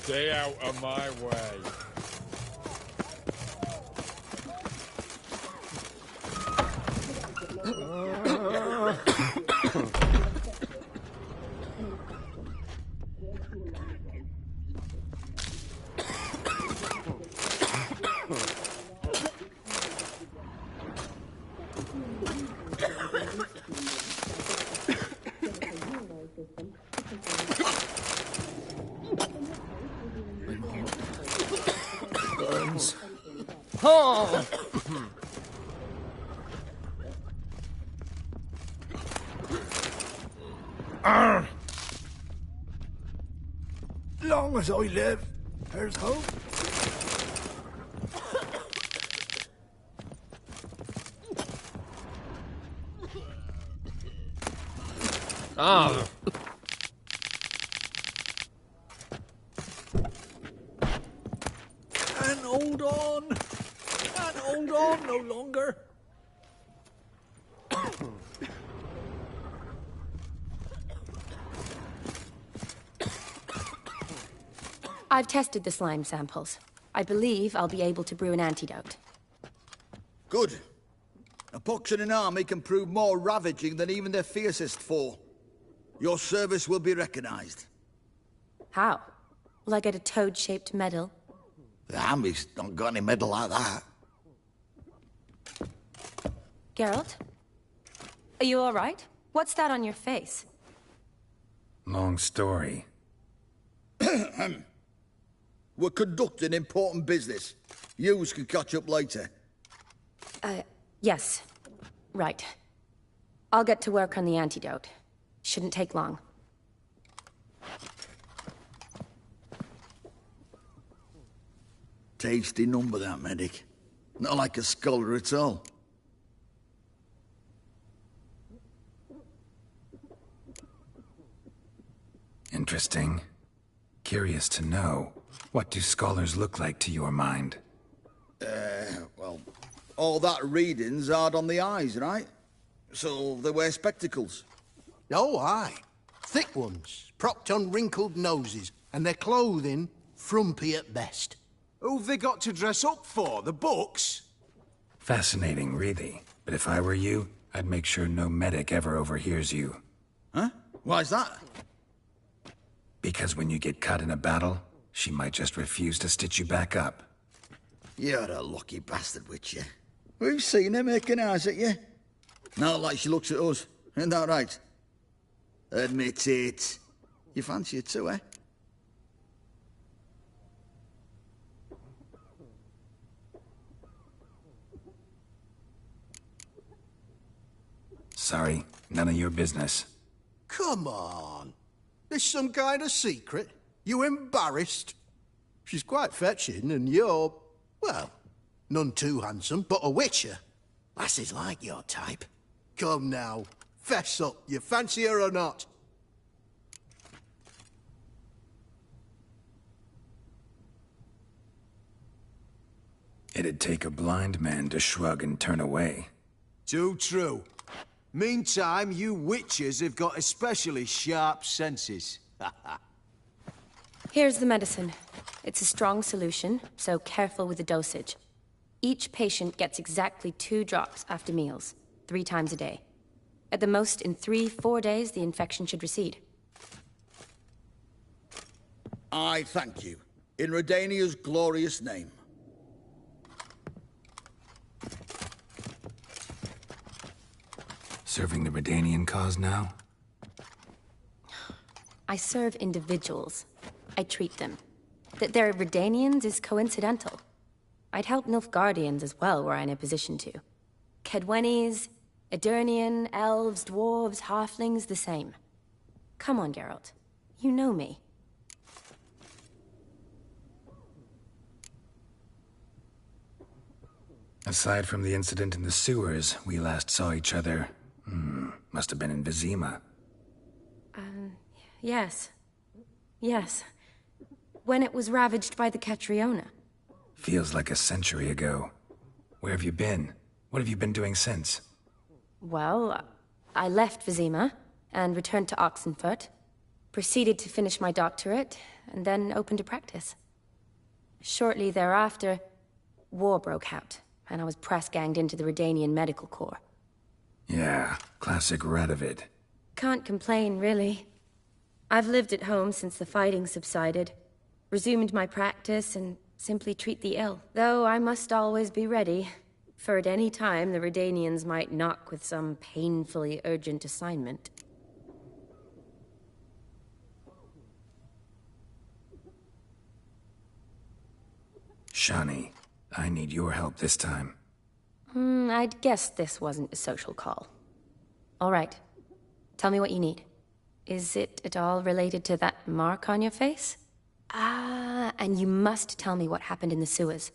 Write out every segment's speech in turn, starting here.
Stay out of my way. Burns. Oh! Long as I live, there's hope. Oh. Can't hold on. Can't hold on no longer. I've tested the slime samples. I believe I'll be able to brew an antidote. Good. A pox in an army can prove more ravaging than even their fiercest foe. Your service will be recognized. How? Will I get a toad-shaped medal? The army's not got any medal like that. Geralt? Are you all right? What's that on your face? Long story. We're conducting important business. Yous can catch up later. Yes. Right. I'll get to work on the antidote. Shouldn't take long. Tasty number, that medic. Not like a scholar at all. Interesting. Curious to know, what do scholars look like to your mind? Well, all that reading's hard on the eyes, right? So they wear spectacles. Oh, aye. Thick ones, propped on wrinkled noses, and their clothing frumpy at best. Who've they got to dress up for? The books? Fascinating, really. But if I were you, I'd make sure no medic ever overhears you. Huh? Why's that? Because when you get caught in a battle, she might just refuse to stitch you back up. You're a lucky bastard, witch, you. We've seen her making eyes at you. Not like she looks at us. Isn't that right? Admit it. You fancy it too, eh? Sorry, none of your business. Come on. There's some kind of secret. You embarrassed? She's quite fetching, and you're, well, none too handsome, but a witcher. Lasses like your type. Come now, fess up. You fancy her or not? It'd take a blind man to shrug and turn away. Too true. Meantime, you witches have got especially sharp senses. Here's the medicine. It's a strong solution, so careful with the dosage. Each patient gets exactly 2 drops after meals, 3 times a day. At the most, in 3-4 days, the infection should recede. I thank you. In Redania's glorious name. Serving the Redanian cause now? I serve individuals. I treat them. That they're Redanians is coincidental. I'd help Nilfgaardians as well were I in a position to. Kedwenis, Edirnian, elves, dwarves, halflings, the same. Come on, Geralt. You know me. Aside from the incident in the sewers, we last saw each other... must have been in Vizima. Yes. Yes. When it was ravaged by the Catriona. Feels like a century ago. Where have you been? What have you been doing since? Well, I left Vizima and returned to Oxenfurt. proceeded to finish my doctorate, and then opened a practice. Shortly thereafter, war broke out, and I was press-ganged into the Redanian Medical Corps. Yeah, classic Radovid. Can't complain, really. I've lived at home since the fighting subsided, resumed my practice, and simply treat the ill. Though I must always be ready, for at any time the Redanians might knock with some painfully urgent assignment. Shani, I need your help this time. I'd guessed this wasn't a social call. All right. Tell me what you need. Is it at all related to that mark on your face? Ah, and you must tell me what happened in the sewers.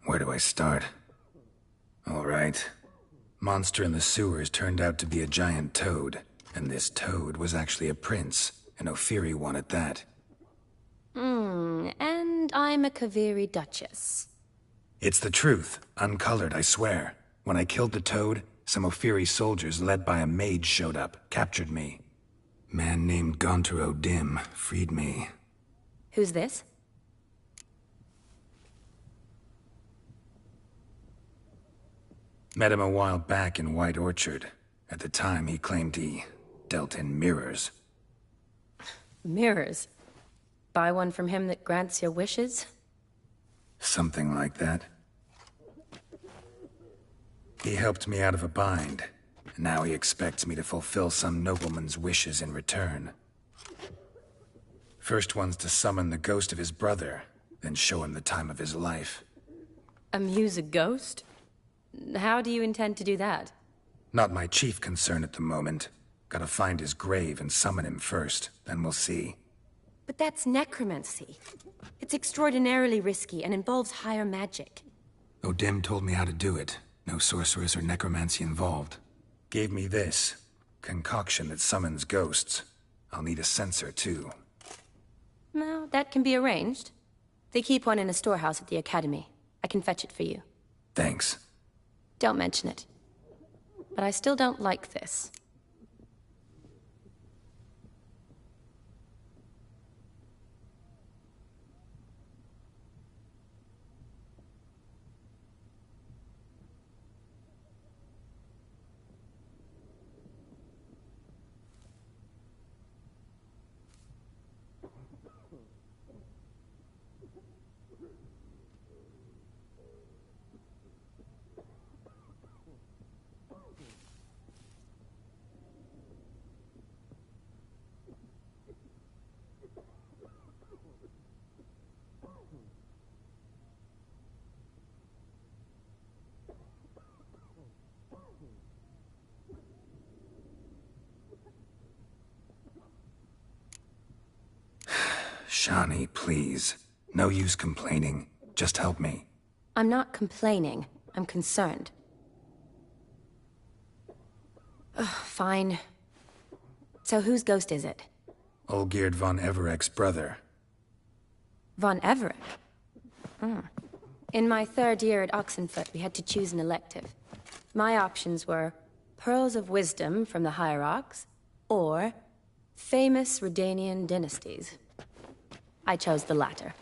Where do I start? All right. Monster in the sewers turned out to be a giant toad, and this toad was actually a prince, an Ophiri one at that. And I'm a Kaviri Duchess. It's the truth, uncolored, I swear. When I killed the toad, some Ophiri soldiers led by a mage showed up, captured me. Man named Gontaro Dim freed me. Who's this? Met him a while back in White Orchard. At the time, he claimed he dealt in mirrors. Mirrors. Buy one from him that grants your wishes? Something like that. He helped me out of a bind. Now he expects me to fulfill some nobleman's wishes in return. First one's to summon the ghost of his brother, then show him the time of his life. Amuse a ghost? How do you intend to do that? Not my chief concern at the moment. Gotta find his grave and summon him first, then we'll see. But that's necromancy. It's extraordinarily risky and involves higher magic. Odim told me how to do it. No sorceress or necromancy involved. Gave me this concoction that summons ghosts. I'll need a censer, too. Well, that can be arranged. They keep one in a storehouse at the academy. I can fetch it for you. Thanks. Don't mention it. But I still don't like this. Shani, please. No use complaining. Just help me. I'm not complaining. I'm concerned. Ugh, fine. So whose ghost is it? Olgierd von Everek's brother. Von Everett? In my third year at Oxenfoot, we had to choose an elective. My options were Pearls of Wisdom from the Hierarchs, or Famous Redanian Dynasties. I chose the latter.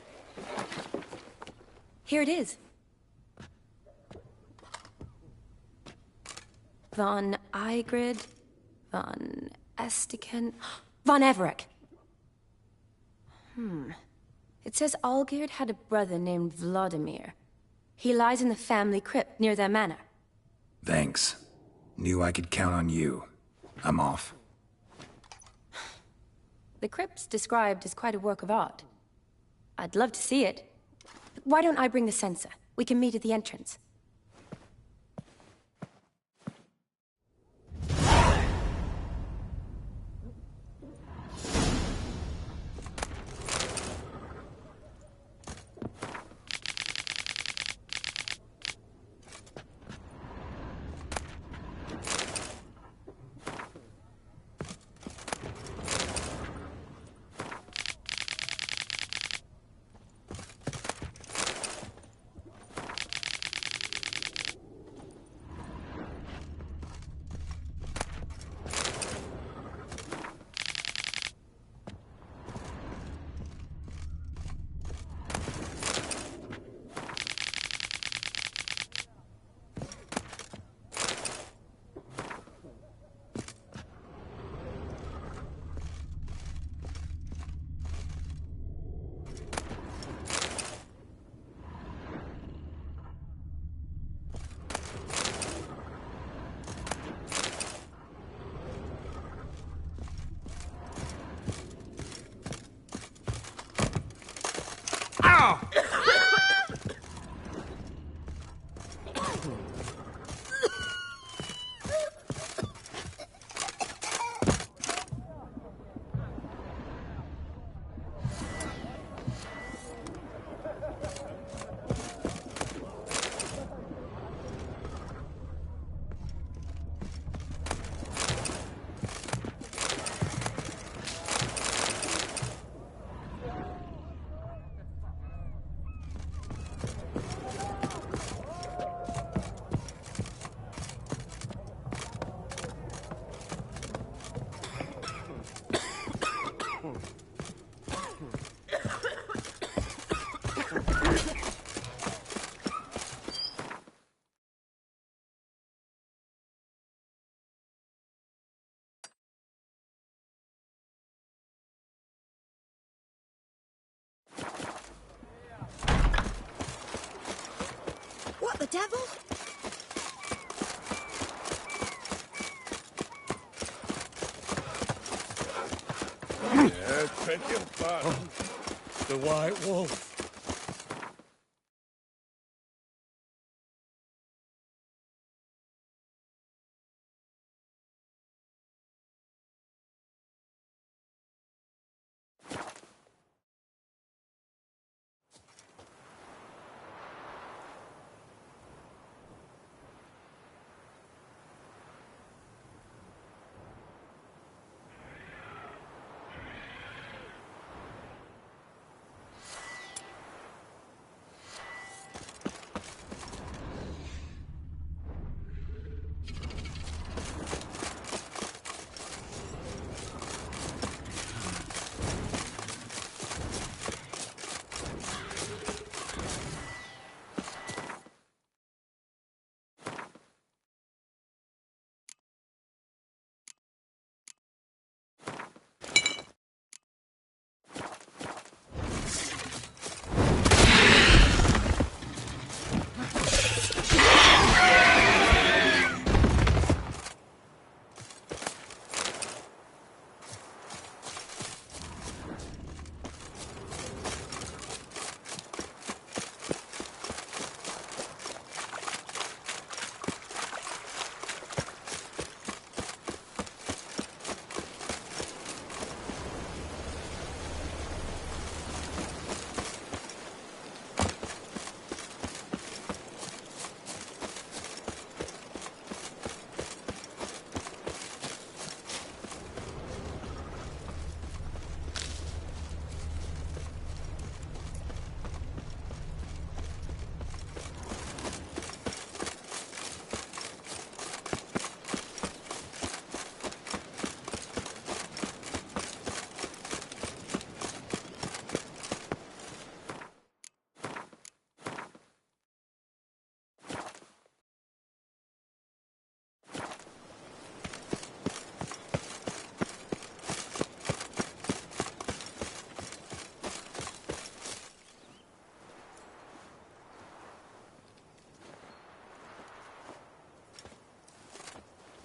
Here it is. Von Igrid, von Estiken, von Everek. It says Olgierd had a brother named Vladimir. He lies in the family crypt near their manor. Thanks. Knew I could count on you. I'm off. The crypt's described as quite a work of art. I'd love to see it. Why don't I bring the censer? We can meet at the entrance. devil? Yeah, plenty of fun. The White Wolf.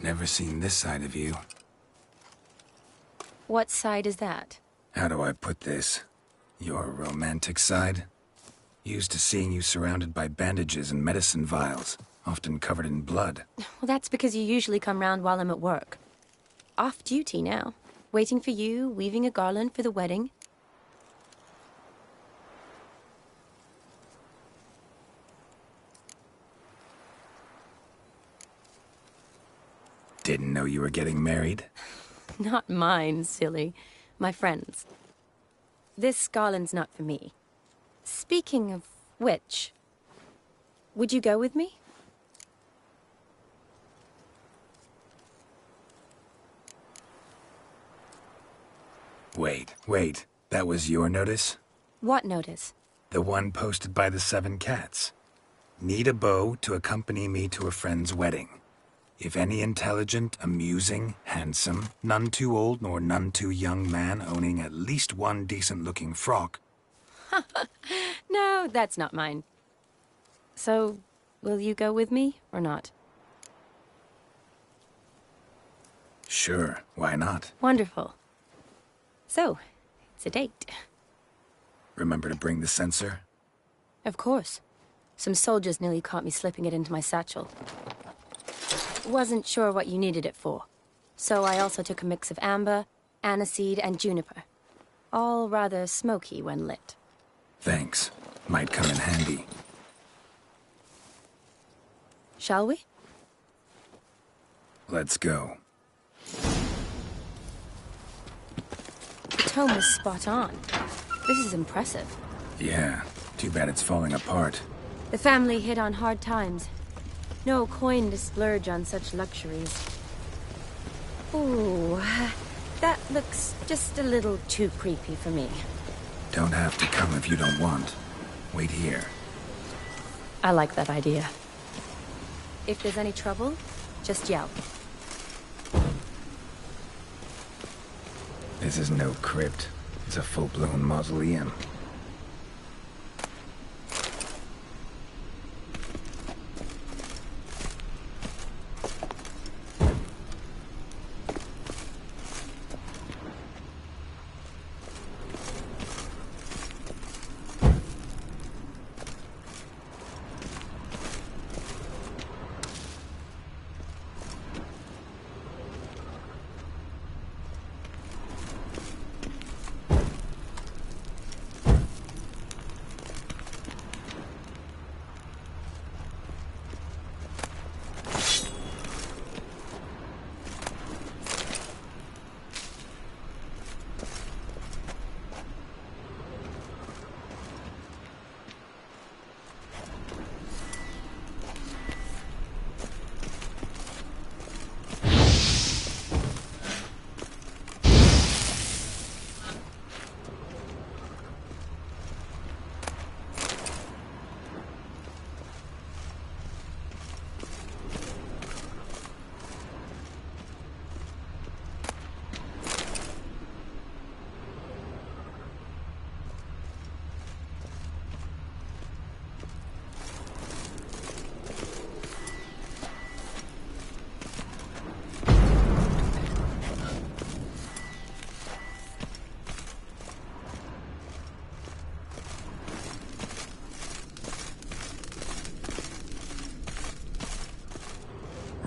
Never seen this side of you. What side is that? How do I put this? Your romantic side? Used to seeing you surrounded by bandages and medicine vials, often covered in blood. Well, that's because you usually come round while I'm at work. Off duty now. Waiting for you, weaving a garland for the wedding. Didn't know you were getting married? Not mine, silly. My friend's. This garland's not for me. Speaking of which, would you go with me? Wait. That was your notice? What notice? The one posted by the 7 cats. Need a beau to accompany me to a friend's wedding. If any intelligent, amusing, handsome, none too old nor none too young man owning at least one decent-looking frock. No, that's not mine. So, will you go with me, or not? Sure, why not? Wonderful. So, it's a date. Remember to bring the sensor? Of course. Some soldiers nearly caught me slipping it into my satchel. Wasn't sure what you needed it for. So I also took a mix of amber, aniseed, and juniper. All rather smoky when lit. Thanks. Might come in handy. Shall we? Let's go. The tome was spot on. This is impressive. Yeah, too bad it's falling apart. The family hit on hard times. No coin to splurge on such luxuries. Ooh, that looks just a little too creepy for me. Don't have to come if you don't want. Wait here. I like that idea. If there's any trouble, just yell. This is no crypt. It's a full-blown mausoleum.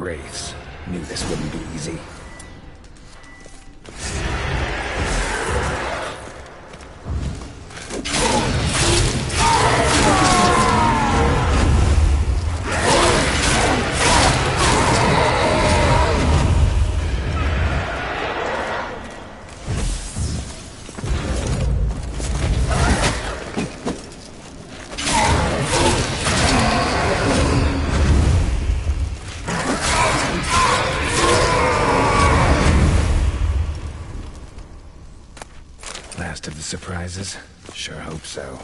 Wraiths. Knew this wouldn't be easy. Last of the surprises? Sure hope so.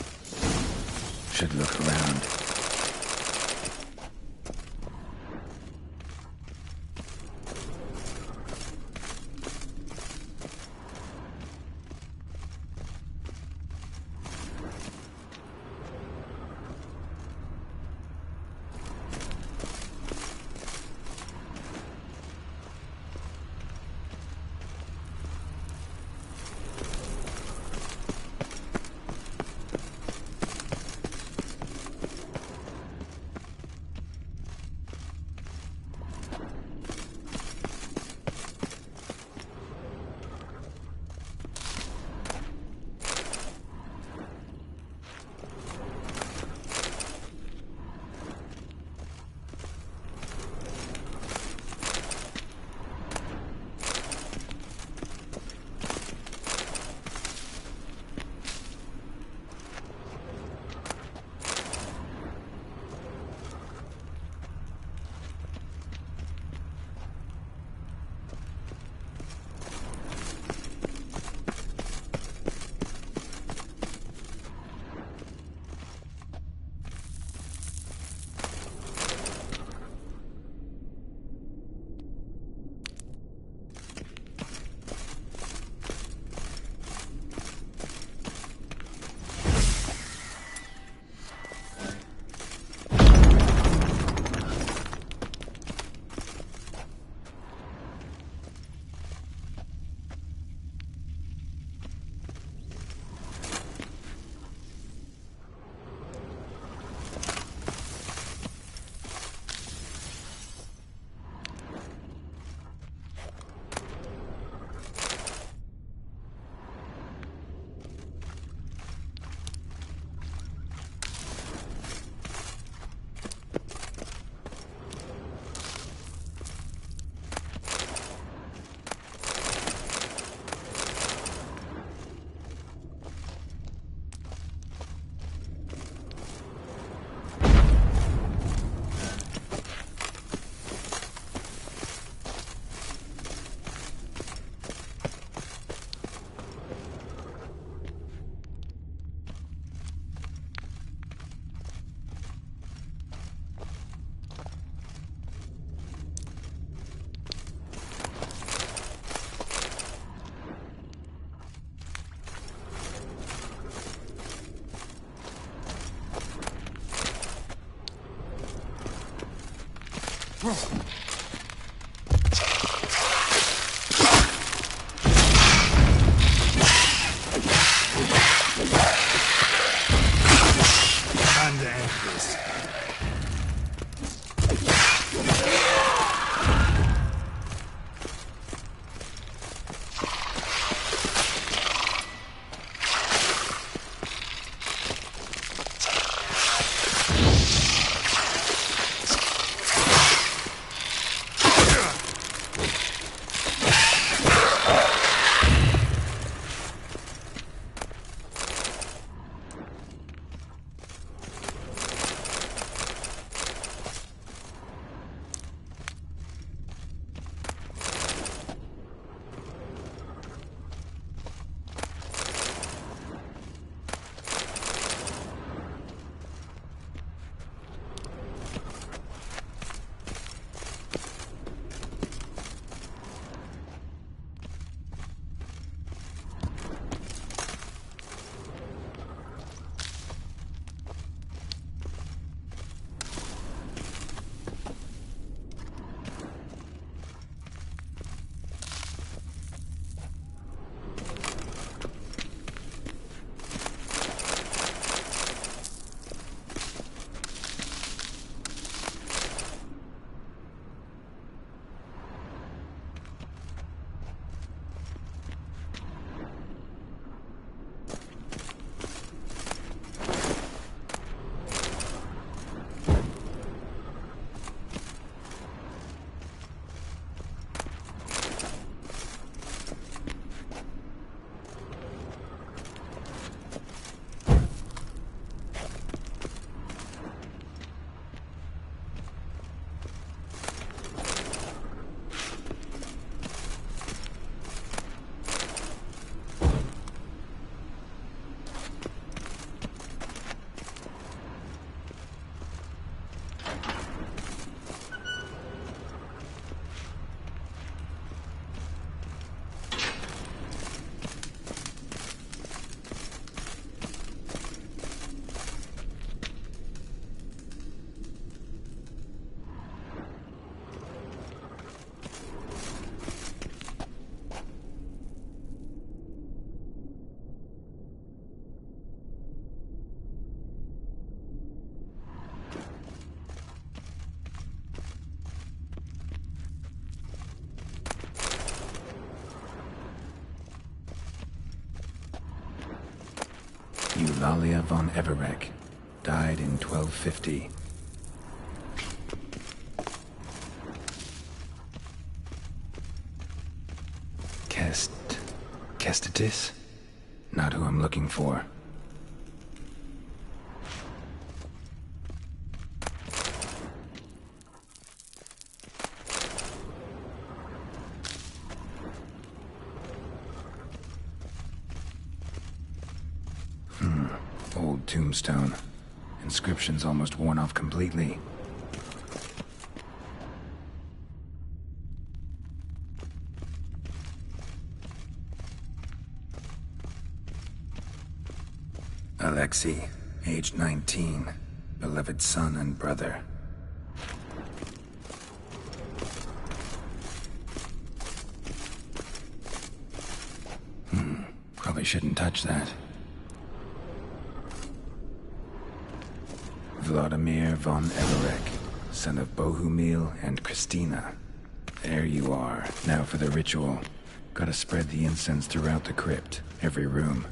Should look around. Time to end this. Eulalia von Everek, died in 1250. Kestitis? Not who I'm looking for. Old tombstone. Inscription's almost worn off completely. Alexei, age 19, beloved son and brother. Probably shouldn't touch that. Vladimir von Everek, son of Bohumil and Christina. There you are. Now for the ritual. Gotta spread the incense throughout the crypt, every room.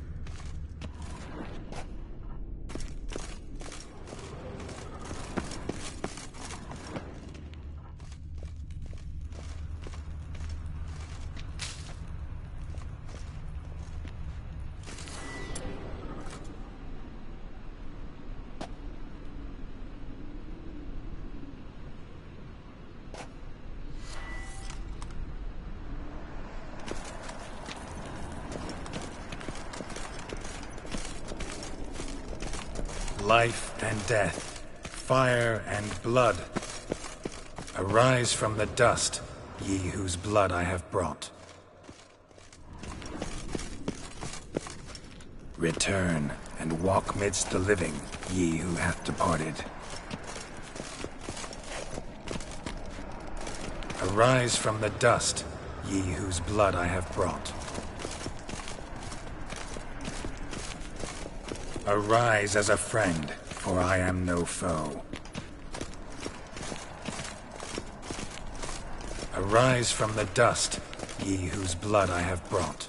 Life and death, fire and blood. Arise from the dust, ye whose blood I have brought. Return and walk midst the living, ye who hath departed. Arise from the dust, ye whose blood I have brought. Arise as a friend, for I am no foe. Arise from the dust, ye whose blood I have brought.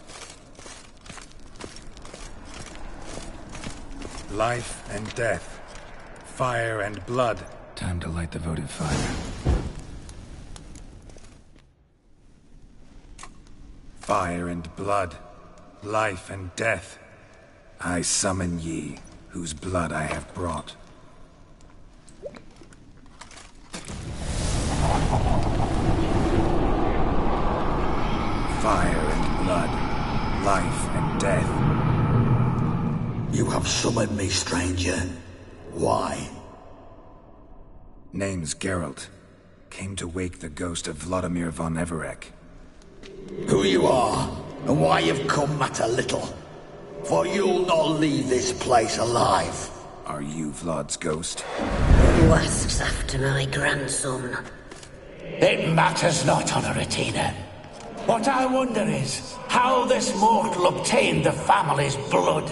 Life and death, fire and blood. Time to light the votive fire. Fire and blood, life and death. I summon ye, whose blood I have brought. Fire and blood, life and death. You have summoned me, stranger. Why? Name's Geralt. Came to wake the ghost of Vladimir von Everek. Who you are, and why you've come matter little. For you'll not leave this place alive. Are you Vlad's ghost? Who asks after my grandson? It matters not, Honoratina. What I wonder is how this mortal obtained the family's blood.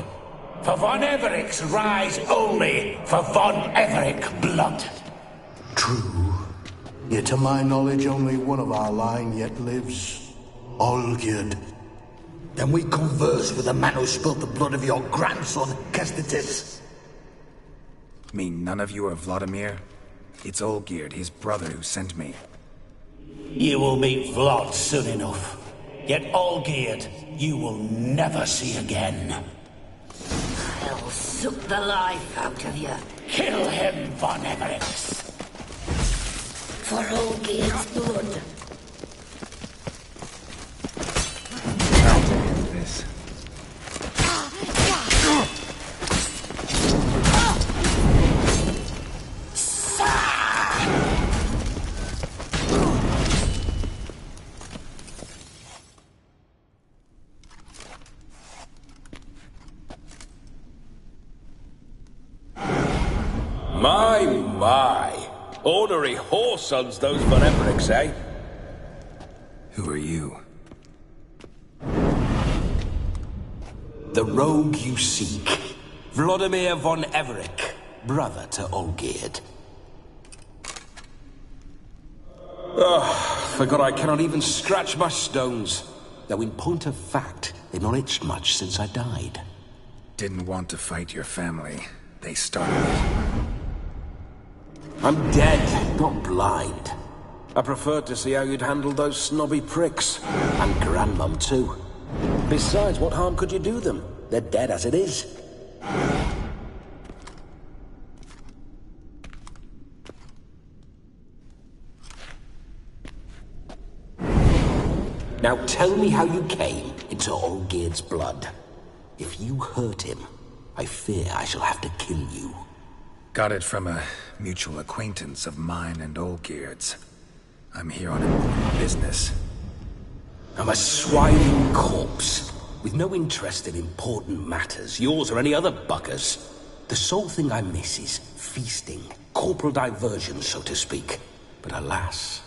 For von Everek's rise only for von Everek blood. True. Yet to my knowledge, only one of our line yet lives. Olgierd. Then we converse with the man who spilt the blood of your grandson, Kestitis. Mean none of you are Vladimir? It's Olgierd, his brother, who sent me. You will meet Vlad soon enough. Yet Olgierd, you will never see again. I'll suck the life out of you. Kill him, von Evereks. For Olgierd's blood. Time to end this. My. Ornery whoresons, those von Evereks, eh? Who are you? The rogue you seek. Vladimir von Everek, brother to Olgierd. Forgot I cannot even scratch my stones. Though in point of fact, they've not itched much since I died. Didn't want to fight your family. They started it. I'm dead, not blind. I preferred to see how you'd handle those snobby pricks. And Grandmum, too. Besides, what harm could you do them? They're dead as it is. Now tell me how you came into Olgierd's blood. If you hurt him, I fear I shall have to kill you. Got it from a mutual acquaintance of mine and Olgierd's. I'm here on important business. I'm a swine corpse, with no interest in important matters, yours or any other buggers. The sole thing I miss is feasting, corporal diversion, so to speak. But alas...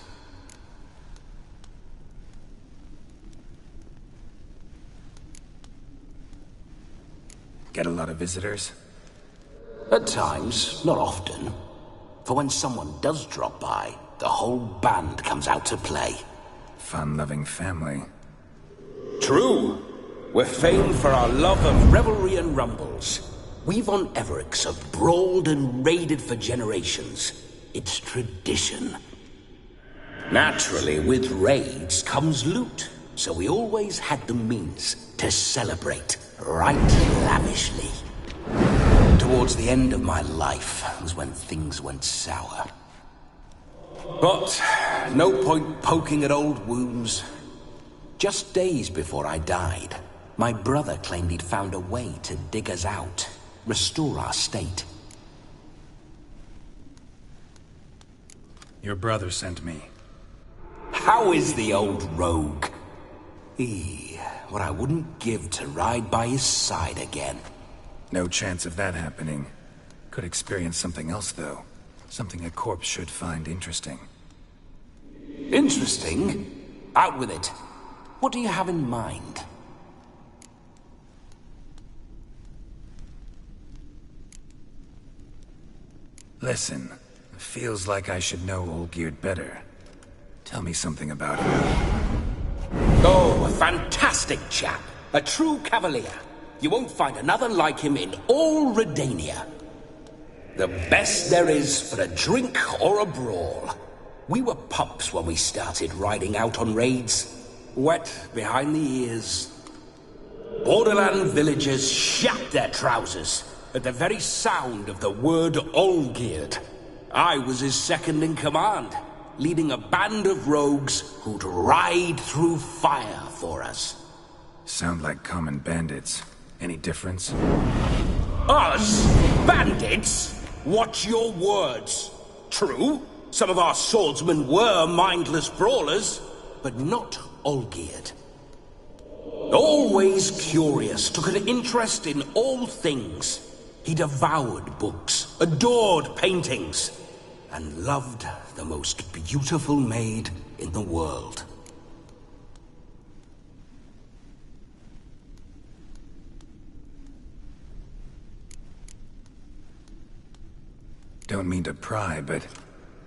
Get a lot of visitors? At times, not often. For when someone does drop by, the whole band comes out to play. Fun-loving family. True. We're famed for our love of revelry and rumbles. We Von Evericks have brawled and raided for generations. It's tradition. Naturally, with raids comes loot, so we always had the means to celebrate right lavishly. Towards the end of my life was when things went sour. But no point poking at old wounds. Just days before I died, my brother claimed he'd found a way to dig us out, restore our state. Your brother sent me. How is the old rogue? What I wouldn't give to ride by his side again. No chance of that happening. Could experience something else, though. Something a corpse should find interesting. Interesting? Out with it. What do you have in mind? Listen, feels like I should know Olgierd better. Tell me something about him. Oh, a fantastic chap. A true cavalier. You won't find another like him in all Redania. The best there is for a drink or a brawl. We were pups when we started riding out on raids. Wet behind the ears. Borderland villagers shat their trousers at the very sound of the word Olgierd. I was his second in command, leading a band of rogues who'd ride through fire for us. Sound like common bandits. Any difference? Us? Bandits? Watch your words. True, some of our swordsmen were mindless brawlers, but not Olgierd. Always curious, took an interest in all things. He devoured books, adored paintings, and loved the most beautiful maid in the world. Don't mean to pry, but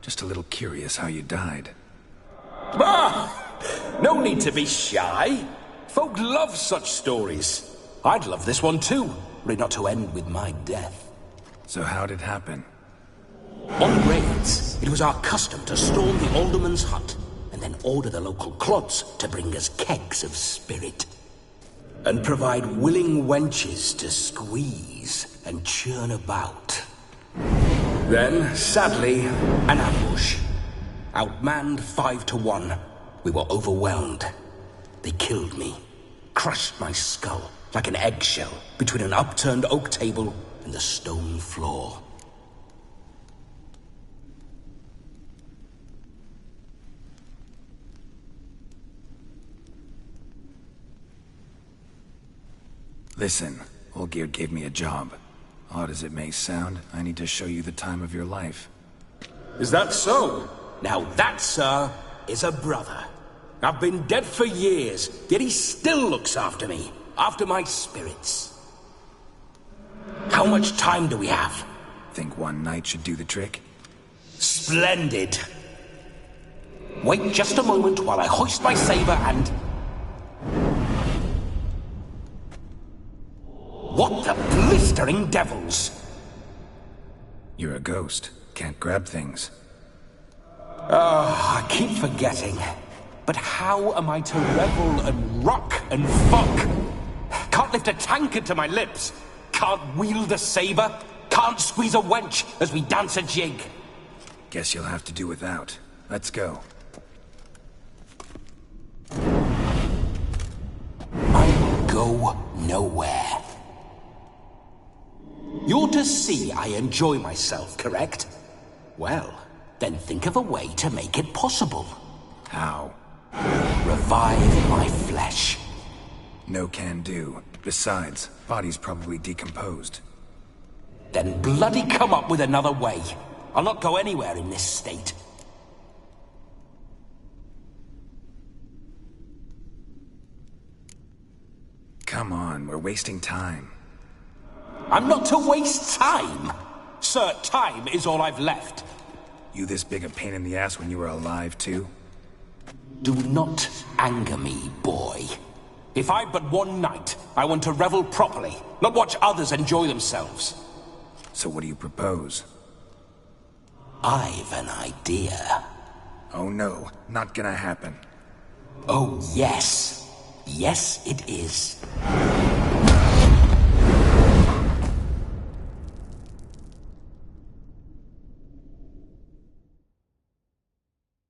just a little curious how you died. No need to be shy. Folk love such stories. I'd love this one too, were it not to end with my death. So how'd it happen? On raids, it was our custom to storm the alderman's hut, and then order the local clods to bring us kegs of spirit. And provide willing wenches to squeeze and churn about. Then, sadly, an ambush. Outmanned 5-1, we were overwhelmed. They killed me, crushed my skull like an eggshell between an upturned oak table and the stone floor. Listen, Olgierd gave me a job. Odd as it may sound, I need to show you the time of your life. Is that so? Now that, sir, is a brother. I've been dead for years, yet he still looks after me, after my spirits. How much time do we have? Think one night should do the trick? Splendid. Wait just a moment while I hoist my saber and... What the blistering devils? You're a ghost. Can't grab things. I keep forgetting. But how am I to revel and rock and fuck? Can't lift a tankard to my lips. Can't wield a saber. Can't squeeze a wench as we dance a jig. Guess you'll have to do without. Let's go. I will go nowhere. You're to see I enjoy myself, correct? Well, then think of a way to make it possible. How? Revive my flesh. No can do. Besides, body's probably decomposed. Then bloody come up with another way. I'll not go anywhere in this state. Come on, we're wasting time. I'm not to waste time. Sir, time is all I've left. You this big a pain in the ass when you were alive, too? Do not anger me, boy. If I've but one night, I want to revel properly, not watch others enjoy themselves. So what do you propose? I've an idea. Oh no, not gonna happen. Oh, yes. Yes, it is.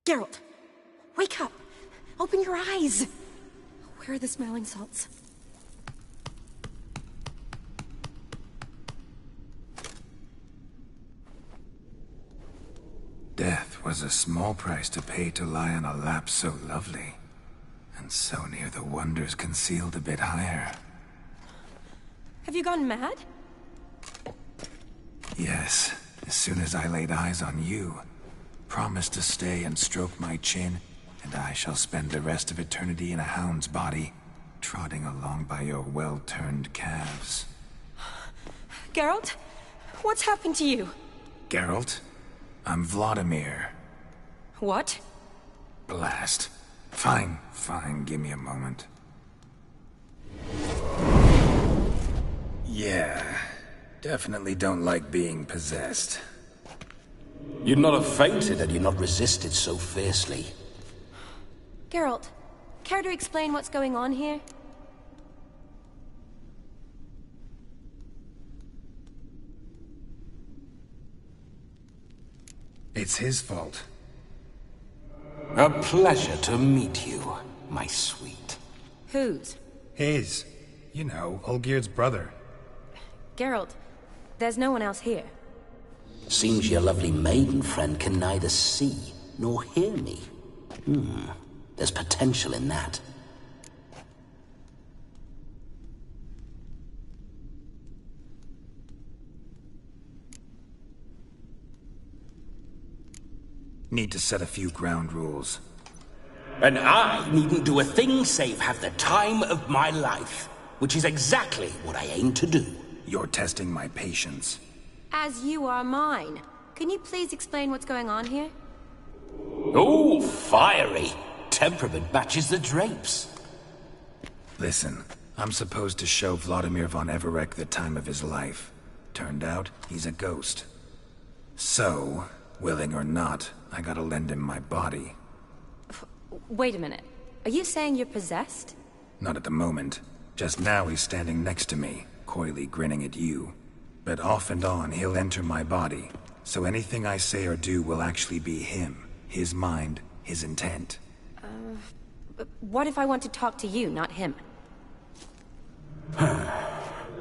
Geralt, wake up. Open your eyes. Where are the smelling salts? Death was a small price to pay to lie on a lap so lovely, and so near the wonders concealed a bit higher. Have you gone mad? Yes, as soon as I laid eyes on you, promised to stay and stroke my chin, and I shall spend the rest of eternity in a hound's body, trotting along by your well-turned calves. Geralt, what's happened to you? Geralt? I'm Vladimir. What? Blast. Fine, give me a moment. Yeah, definitely don't like being possessed. You'd not have fainted had you not resisted so fiercely. Geralt, care to explain what's going on here? It's his fault. A pleasure to meet you, my sweet. Whose? His. You know, Olgierd's brother. Geralt, there's no one else here. Seems your lovely maiden friend can neither see nor hear me. There's potential in that. Need to set a few ground rules. And I needn't do a thing save have the time of my life, which is exactly what I aim to do. You're testing my patience. As you are mine. Can you please explain what's going on here? Oh, fiery. Temperament matches the drapes. Listen, I'm supposed to show Vladimir von Everec the time of his life. Turned out, he's a ghost. So, willing or not, I gotta lend him my body. Wait a minute. Are you saying you're possessed? Not at the moment. Just now he's standing next to me, coyly grinning at you. But off and on, he'll enter my body. So anything I say or do will actually be him. His mind, his intent. What if I want to talk to you, not him?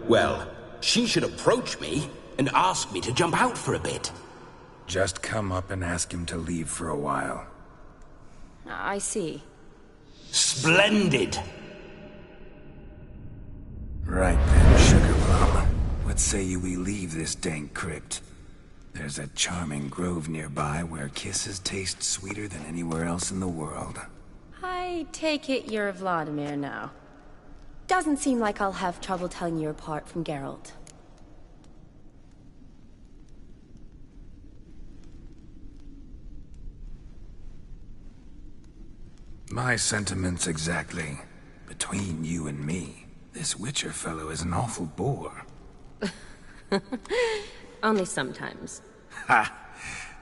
Well, she should approach me and ask me to jump out for a bit. Just come up and ask him to leave for a while. I see. Splendid! Right then, sugar plum. What say you we leave this dank crypt? There's a charming grove nearby where kisses taste sweeter than anywhere else in the world. I take it you're Vladimir now. Doesn't seem like I'll have trouble telling you apart from Geralt. My sentiments exactly. Between you and me. This Witcher fellow is an awful bore. Only sometimes. Ha!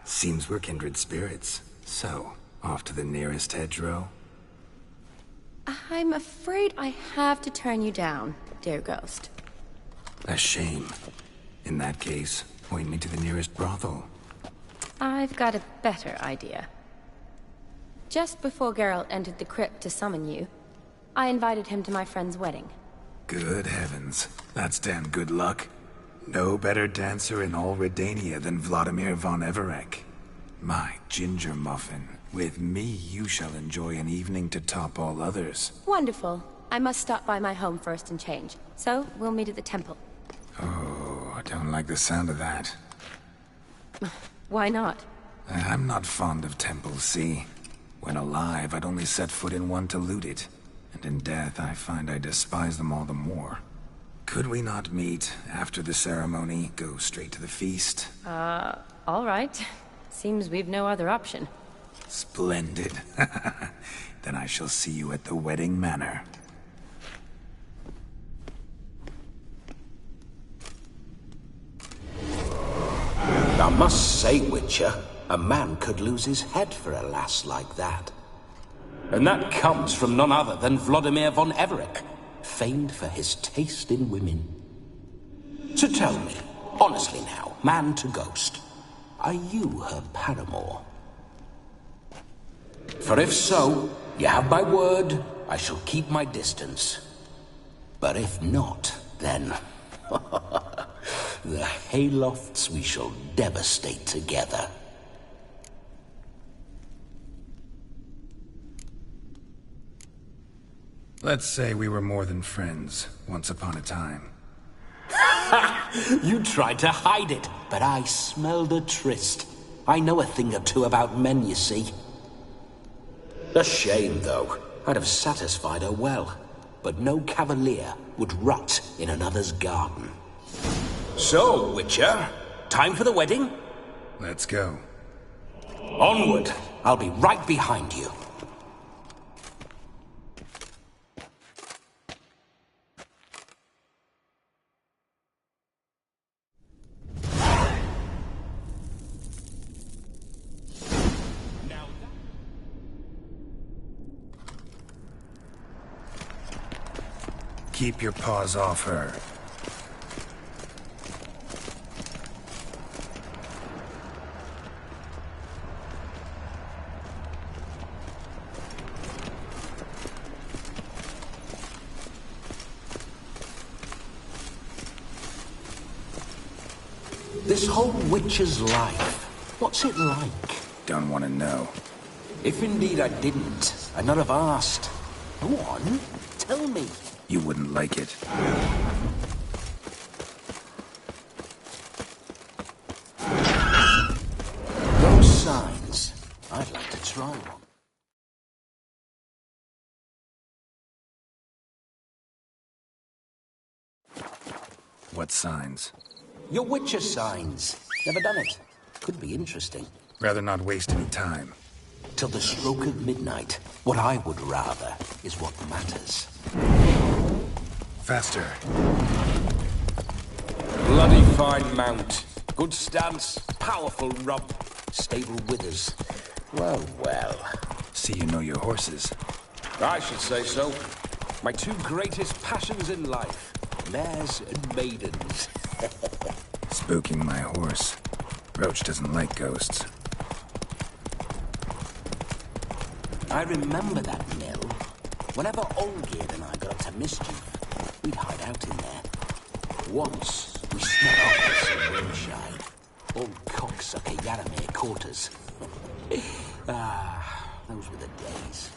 Seems we're kindred spirits. So, off to the nearest hedgerow? I'm afraid I have to turn you down, dear ghost. A shame. In that case, point me to the nearest brothel. I've got a better idea. Just before Geralt entered the crypt to summon you, I invited him to my friend's wedding. Good heavens. That's damn good luck. No better dancer in all Redania than Vladimir von Everec. My ginger muffin. With me, you shall enjoy an evening to top all others. Wonderful. I must stop by my home first and change. So, we'll meet at the temple. Oh, I don't like the sound of that. Why not? I'm not fond of temples, see? When alive, I'd only set foot in one to loot it. And in death, I find I despise them all the more. Could we not meet after the ceremony, go straight to the feast? All right. Seems we've no other option. Splendid. Then I shall see you at the wedding manor. I must say, Witcher, a man could lose his head for a lass like that. And that comes from none other than Vladimir von Everec, famed for his taste in women. So tell me, honestly now, man to ghost, are you her paramour? For if so, you have my word, I shall keep my distance. But if not, then... the haylofts we shall devastate together. Let's say we were more than friends, once upon a time. You tried to hide it, but I smelled a tryst. I know a thing or two about men, you see. A shame, though. I'd have satisfied her well. But no cavalier would rot in another's garden. So, Witcher, time for the wedding? Let's go. Onward. I'll be right behind you. Keep your paws off her. This whole witcher's life, what's it like? Don't want to know. If indeed I didn't, I'd not have asked. Go on, tell me. You wouldn't like it. No signs. I'd like to try one. What signs? Your witcher signs. Never done it. Could be interesting. Rather not waste any time. Till the stroke of midnight. What I would rather is what matters. Faster. Bloody fine mount. Good stance, powerful rump, stable withers. Well, well. See you know your horses. I should say so. My two greatest passions in life. Mares and maidens. Spooking my horse. Roach doesn't like ghosts. I remember that mill. Whenever Olgierd and I got up to mischief, we'd hide out in there. Once, we snuck off with some moonshine. Old cocksucker Yaramir caught us. Those were the days.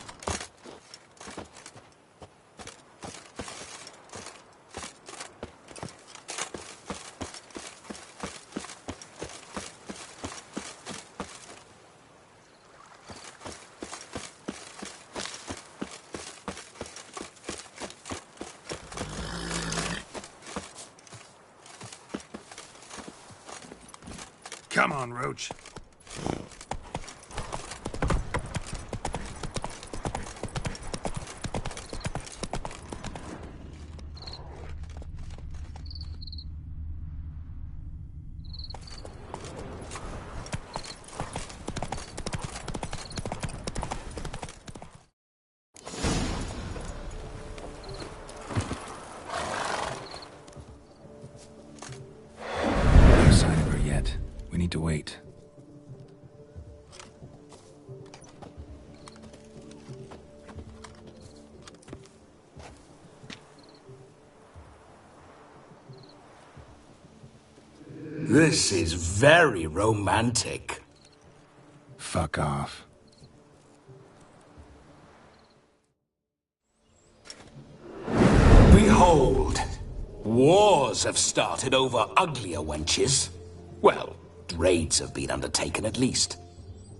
Come on, Roach. This is very romantic. Fuck off. Behold, wars have started over uglier wenches. Well, raids have been undertaken at least.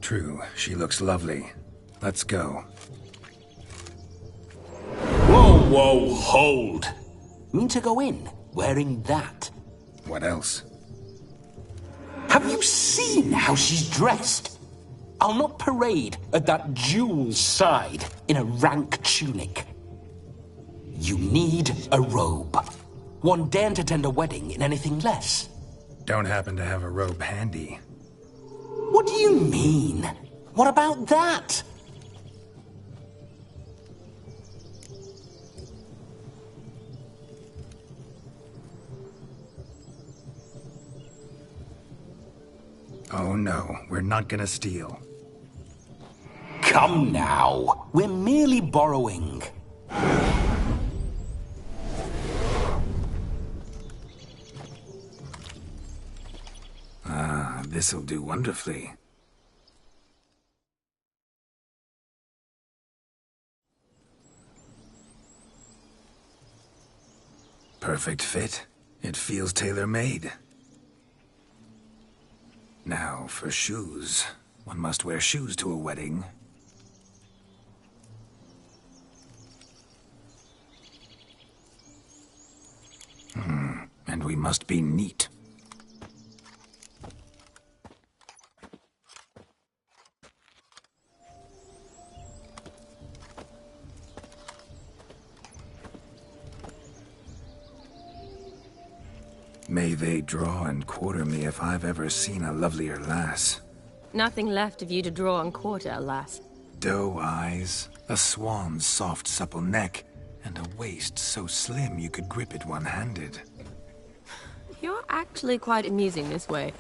True, she looks lovely. Let's go. Whoa, whoa, hold. Mean to go in wearing that? What else? Have you seen how she's dressed? I'll not parade at that jewel's side in a rank tunic. You need a robe. One daren't attend a wedding in anything less. Don't happen to have a robe handy. What do you mean? What about that? Oh no, we're not gonna steal. Come now. We're merely borrowing. Ah, this'll do wonderfully. Perfect fit. It feels tailor-made. Now, for shoes. One must wear shoes to a wedding. And we must be neat. May they draw and quarter me if I've ever seen a lovelier lass. Nothing left of you to draw and quarter, alas. Doe eyes, a swan's soft supple neck, and a waist so slim you could grip it one-handed. You're actually quite amusing this way.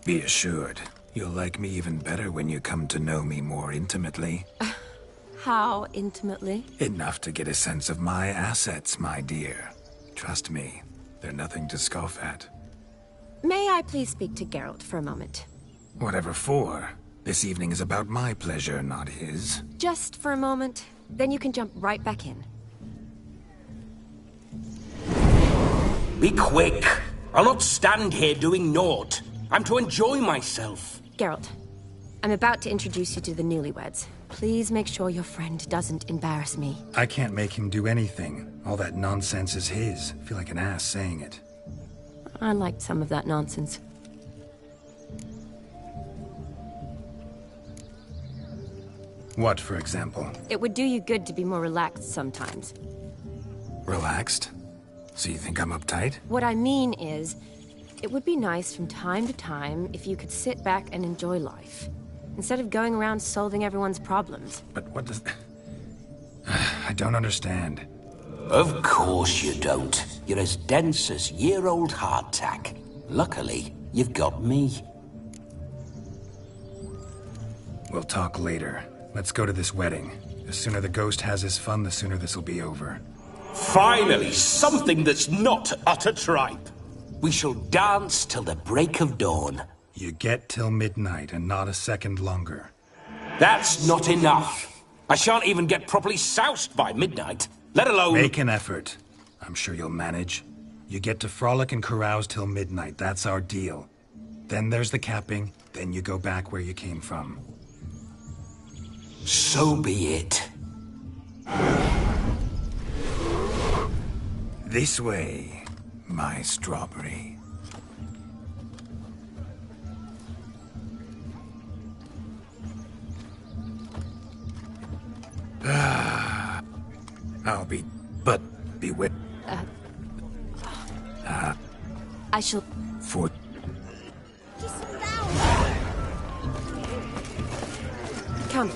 Be assured, you'll like me even better when you come to know me more intimately. How intimately? Enough to get a sense of my assets, my dear. Trust me, they're nothing to scoff at. May I please speak to Geralt for a moment? Whatever for. This evening is about my pleasure, not his. Just for a moment, then you can jump right back in. Be quick. I'll not stand here doing naught. I'm to enjoy myself. Geralt, I'm about to introduce you to the newlyweds. Please make sure your friend doesn't embarrass me. I can't make him do anything. All that nonsense is his. I feel like an ass saying it. I liked some of that nonsense. What, for example? It would do you good to be more relaxed sometimes. Relaxed? So you think I'm uptight? What I mean is, it would be nice from time to time if you could sit back and enjoy life, instead of going around solving everyone's problems. But what does... I don't understand. Of course you don't. You're as dense as year-old hardtack. Luckily, you've got me. We'll talk later. Let's go to this wedding. The sooner the ghost has his fun, the sooner this'll be over. Finally, something that's not utter tripe. We shall dance till the break of dawn. You get till midnight and not a second longer. That's not enough. I shan't even get properly soused by midnight, let alone... Make an effort. I'm sure you'll manage. You get to frolic and carouse till midnight. That's our deal. Then there's the capping, then you go back where you came from. So be it. This way, my strawberry. I'll be... but beware. I shall... For... Come.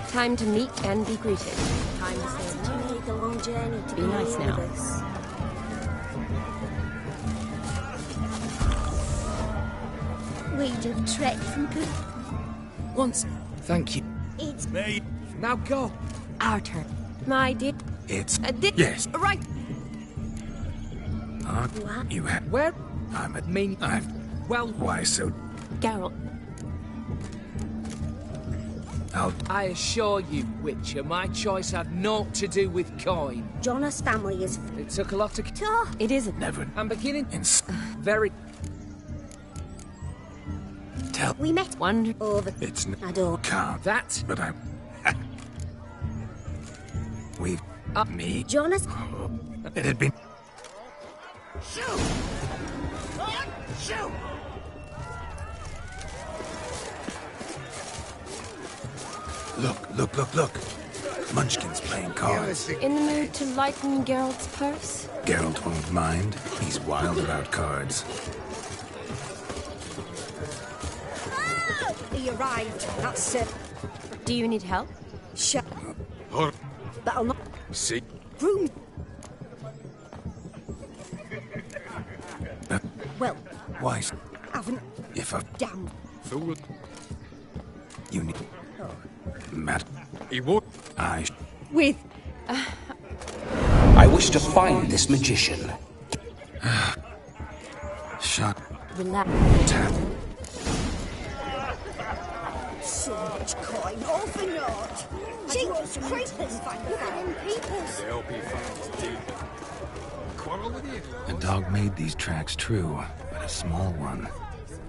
Time to meet and be greeted. Time to say hello. Take a long journey to Be nice now. with us. We'd have trekked from Once. Thank you. Me. Now go. Our turn. My dear. It's... Dick. Yes. Right. What? You have... Where? I'm a... Mean... I've... Well... Why so... Geralt. I assure you, Witcher, my choice had naught to do with coin. Jonas' family is... It took a lot to... It isn't. Never... I'm beginning... In... Very... Tell... We met... Wonder... Over... It's... I don't... Can't... That... But I'm... We've... Me... Jonas... It had been... Shoot! Shoot! Look. Munchkin's playing cards. In the mood to lighten Geralt's purse? Geralt won't mind. He's wild about cards. Oh! He arrived. That's it. Do you need help? Shut. That'll not... See? Room. Well, Why? haven't... If a... Damn. Fool. You need... Oh. Matt... He would... With... I wish to find this magician. Shut... Relax. Tap. So much coin, all for naught. Jesus Christ, look at them peoples. They'll be found deep. Quarrel with you? The dog made these tracks true, but a small one.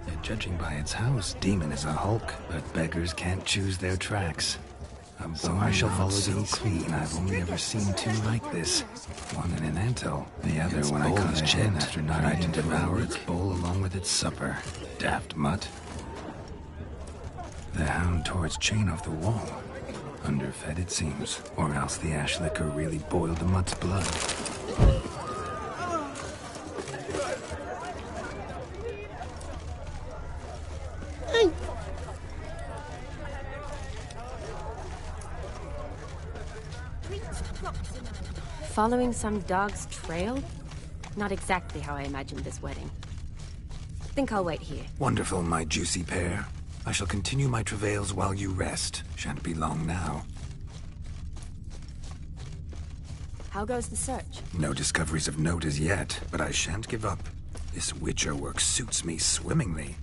And judging by its house, Demon is a hulk, but beggars can't choose their tracks. So I shall follow these clean. I've only ever seen two like this. One in an Antel, the other when I caught a hen after not eating to devour its bowl along with its supper. Daft mutt. The hound tore its chain off the wall. Underfed it seems, or else the ash liquor really boiled the mutt's blood. Following some dog's trail? Not exactly how I imagined this wedding. Think I'll wait here. Wonderful, my juicy pair. I shall continue my travails while you rest. Shan't be long now. How goes the search? No discoveries of note as yet, but I shan't give up. This Witcher work suits me swimmingly.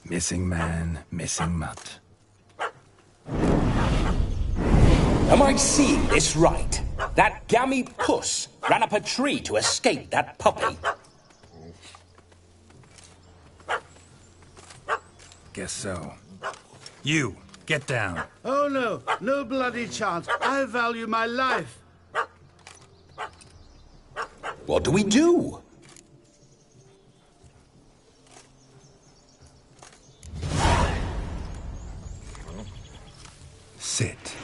Missing man, missing mutt. Am I seeing this right? That gammy puss ran up a tree to escape that puppy. Guess so. You, get down. Oh, no. No bloody chance. I value my life. What do we do? Sit.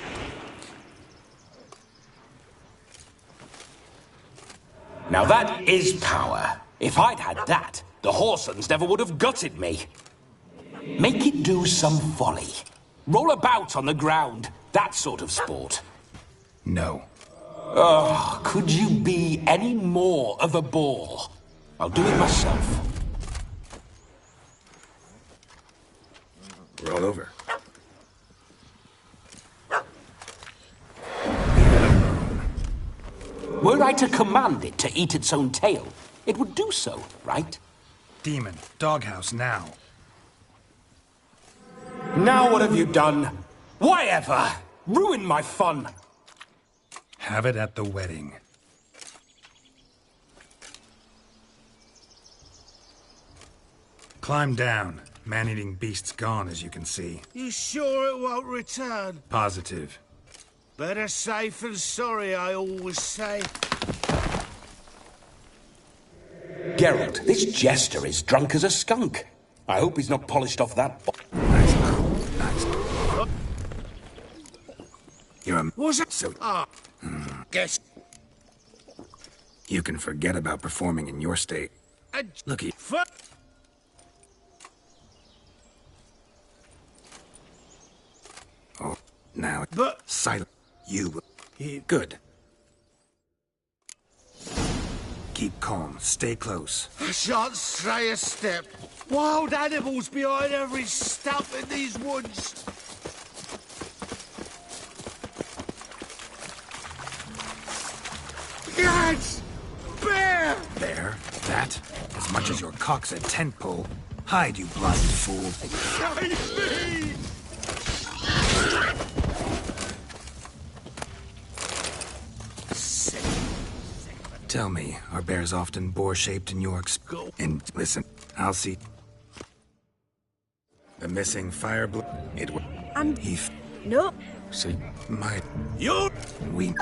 Now that is power. If I'd had that, the Horsons never would have gutted me. Make it do some folly. Roll about on the ground. That sort of sport. No. Oh, could you be any more of a bore? I'll do it myself. Roll over. Were I to command it to eat its own tail, it would do so, right? Demon, doghouse now. Now what have you done? Why ever? Ruined my fun. Have it at the wedding. Climb down. Man-eating beast's gone, as you can see. You sure it won't return? Positive. Better safe than sorry, I always say. Geralt, this jester is drunk as a skunk. I hope he's not polished off that. Nice. You're a... Was it? So... Guess. You can forget about performing in your state. Looky. Oh, now. But... Silent. You. Good. Keep calm. Stay close. I shan't stray a step. Wild animals behind every stump in these woods. Cats! Bear! There. That. As much as your cock's a tent pole. Hide, you blind fool. Save me! Tell me, are bears often boar-shaped in your Go. And listen, I'll see. The missing fire it was. No. See, my. You! We.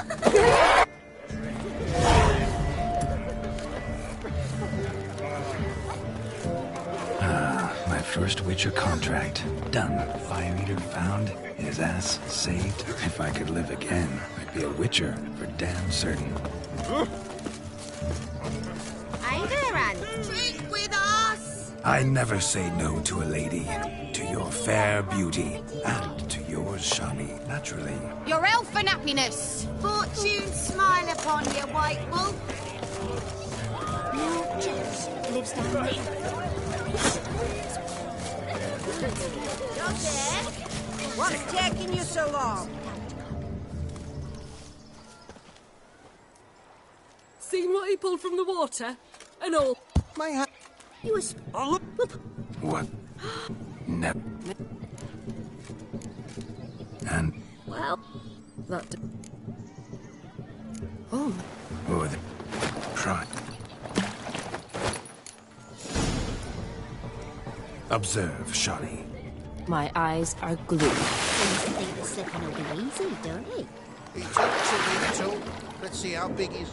My first Witcher contract. Done. Fire Eater found. His ass saved. If I could live again, I'd be a Witcher for damn certain. Hey there, Anne. Drink with us. I never say no to a lady. To your fair beauty. And to yours, Shani, naturally. Your elfin happiness. Fortune smile upon you, White Wolf. No, Jess lives down there. You're there? What's taking you so long? Seen what he pulled from the water? And all. My hat... You was... What? Never. And. Well, that... Oh. Oh, try. Observe, Shani. My eyes are glued. They used to think the slipping will be easy, don't he? He took to little. Let's see how big his...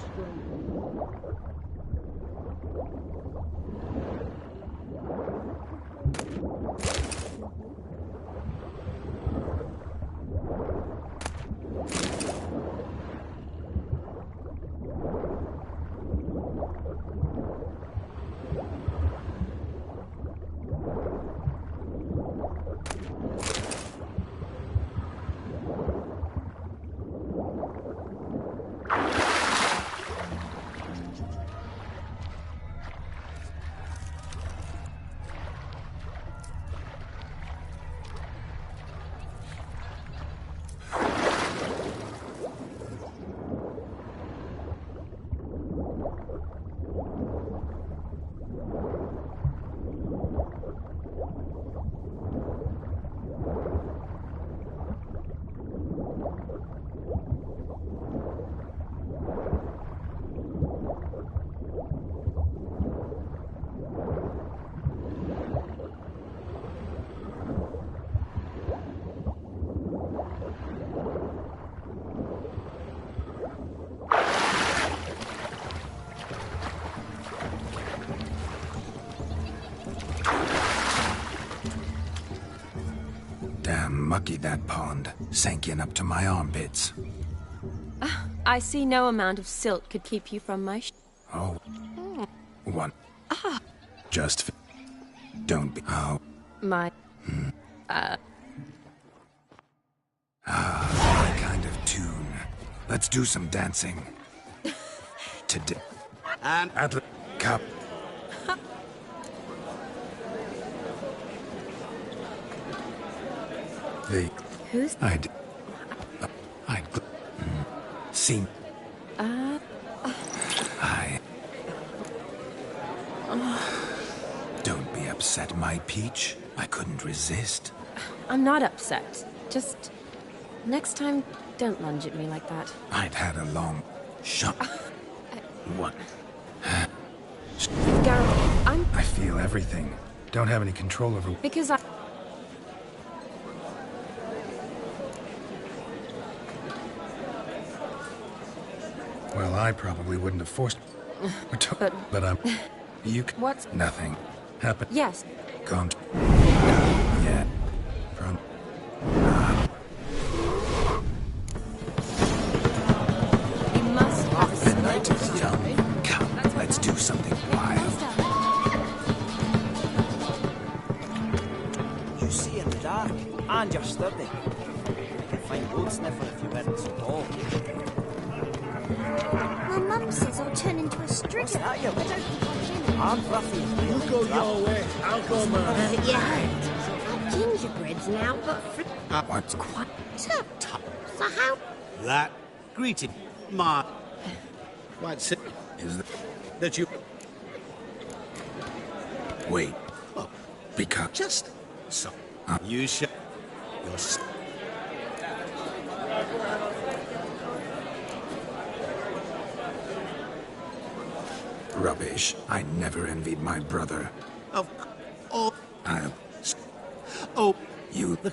Damn mucky, that pond. Sank in up to my armpits. I see no amount of silt could keep you from my Oh. One. Just. Don't be. Oh. my... My kind of tune. Let's do some dancing. Today. And... Atlas. Cup. Who's... I'd seen. Don't be upset, my peach. I couldn't resist. I'm not upset. Just... next time, don't lunge at me like that. I'd had a long shot. What? Garrett, I feel everything. Don't have any control over... Because I... Well, I probably wouldn't have forced... But I'm... You can... What's... Nothing. Happened. Yes. Gone. Yeah. From... You must have The night is young. Come, let's do something wild. You see in the dark, and you're sturdy. fine wood sniffer if you weren't so tall. My mum says I'll turn into a stringer. What's that, you? I don't think I can. I'm fluffy. You go your way, I'll go mine. Yeah. Gingerbreads now, but What's quite tough. So how? That greeting, my. What's it? is the... That you. Wait. Oh, Because... just so. You shall. Your. Rubbish. I never envied my brother. Of. Oh. I... Oh. You... The.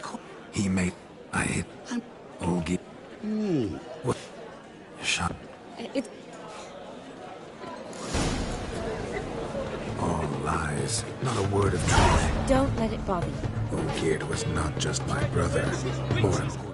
He made... I hit... I'm. Ogie. What? Shut... It's... All lies. Not a word of truth. Don't let it bother you. Olgierd was not just my brother. Or